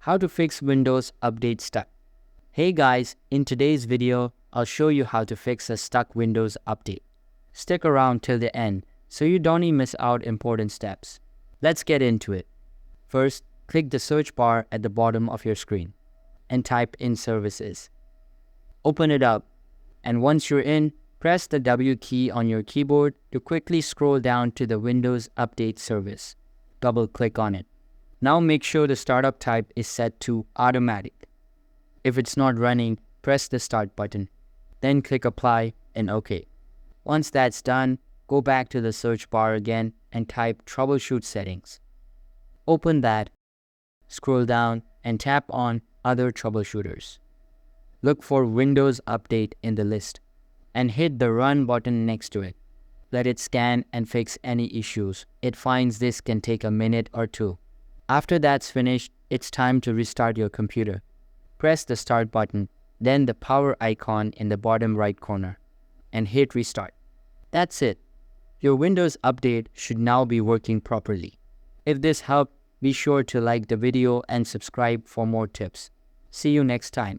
How to fix Windows Update stuck. Hey guys, in today's video, I'll show you how to fix a stuck Windows update. Stick around till the end so you don't miss out important steps. Let's get into it. First, click the search bar at the bottom of your screen and type in Services. Open it up, and once you're in, press the W key on your keyboard to quickly scroll down to the Windows Update service. Double-click on it. Now make sure the startup type is set to Automatic. If it's not running, press the Start button. Then click Apply and OK. Once that's done, go back to the search bar again and type Troubleshoot Settings. Open that, scroll down and tap on Other Troubleshooters. Look for Windows Update in the list and hit the Run button next to it. Let it scan and fix any issues. It finds this can take a minute or two. After that's finished, it's time to restart your computer. Press the Start button, then the power icon in the bottom right corner, and hit Restart. That's it. Your Windows Update should now be working properly. If this helped, be sure to like the video and subscribe for more tips. See you next time.